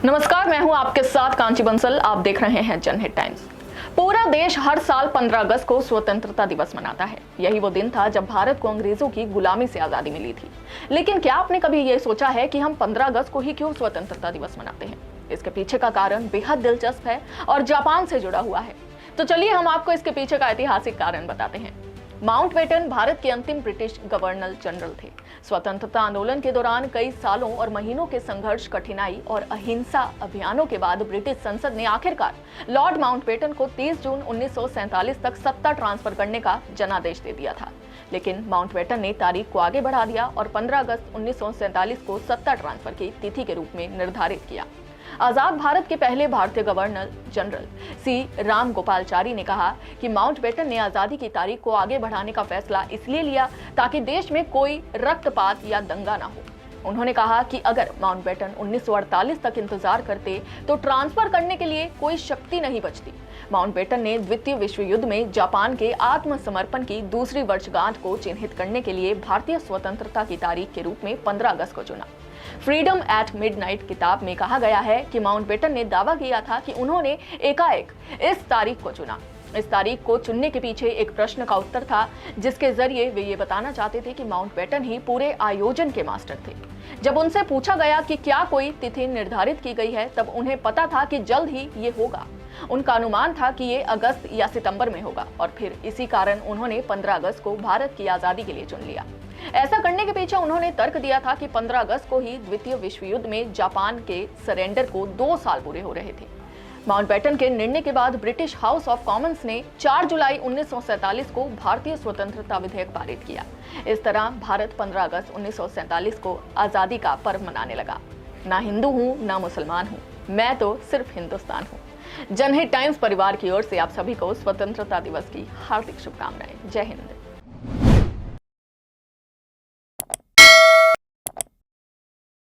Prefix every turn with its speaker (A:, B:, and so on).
A: नमस्कार, मैं हूं आपके साथ कांची बंसल। आप देख रहे हैं जनहित टाइम्स। पूरा देश हर साल 15 अगस्त को स्वतंत्रता दिवस मनाता है। यही वो दिन था जब भारत को अंग्रेजों की गुलामी से आजादी मिली थी। लेकिन क्या आपने कभी ये सोचा है कि हम 15 अगस्त को ही क्यों स्वतंत्रता दिवस मनाते हैं? इसके पीछे का कारण बेहद दिलचस्प है और जापान से जुड़ा हुआ है। तो चलिए हम आपको इसके पीछे का ऐतिहासिक कारण बताते हैं। माउंटबेटन भारत के अंतिम ब्रिटिश गवर्नर जनरल थे। स्वतंत्रता आंदोलन के दौरान कई सालों और महीनों के संघर्ष, कठिनाई और अहिंसा अभियानों के बाद ब्रिटिश संसद ने आखिरकार लॉर्ड माउंटबेटन को 30 जून 1947 तक सत्ता ट्रांसफर करने का जनादेश दे दिया था। लेकिन माउंटबेटन ने तारीख को आगे बढ़ा दिया और 15 अगस्त 1947 को सत्ता ट्रांसफर की तिथि के रूप में निर्धारित किया। आजाद भारत के पहले भारतीय गवर्नर जनरल सी रामगोपालचारी ने कहा कि माउंटबेटन ने आजादी की तारीख को आगे बढ़ाने का फैसला इसलिए लिया ताकि देश में कोई रक्तपात या दंगा ना हो। उन्होंने कहा कि अगर माउंटबेटन 1948 तक इंतजार करते तो ट्रांसफर करने के लिए कोई शक्ति नहीं बचती। माउंटबेटन ने द्वितीय विश्व युद्ध में जापान के आत्मसमर्पण की दूसरी वर्षगांठ को चिन्हित करने के लिए भारतीय स्वतंत्रता की तारीख के रूप में 15 अगस्त को चुना। फ्रीडम एट मिडनाइट किताब में कहा गया है कि माउंटबेटन ने दावा किया था कि उन्होंने एकाएक इस तारीख को चुना। इस तारीख को चुनने के पीछे एक प्रश्न का उत्तर था, जिसके जरिए वे ये बताना चाहते थे कि माउंटबेटन ही पूरे आयोजन के मास्टर थे। जब उनसे पूछा गया कि क्या कोई तिथि निर्धारित की गई है, तब उन्हें पता था कि जल्द ही ये होगा। उनका अनुमान था कि ये अगस्त या सितंबर में होगा और फिर इसी कारण उन्होंने 15 अगस्त को भारत की आजादी के लिए चुन लिया। ऐसा करने के पीछे उन्होंने तर्क दिया था कि 15 अगस्त को ही द्वितीय विश्व युद्ध में जापान के सरेंडर को 2 साल पूरे हो रहे थे। माउंटबेटन के निर्णय के बाद ब्रिटिश हाउस ऑफ कॉमन्स ने 4 जुलाई 1947 को भारतीय स्वतंत्रता विधेयक पारित किया। इस तरह भारत 15 अगस्त 1947 को आजादी का पर्व मनाने लगा। ना हिंदू हूँ, ना मुसलमान हूँ, मैं तो सिर्फ हिंदुस्तान हूँ। जनहित टाइम्स परिवार की ओर से आप सभी को स्वतंत्रता दिवस की हार्दिक शुभकामनाएं। जय हिंद।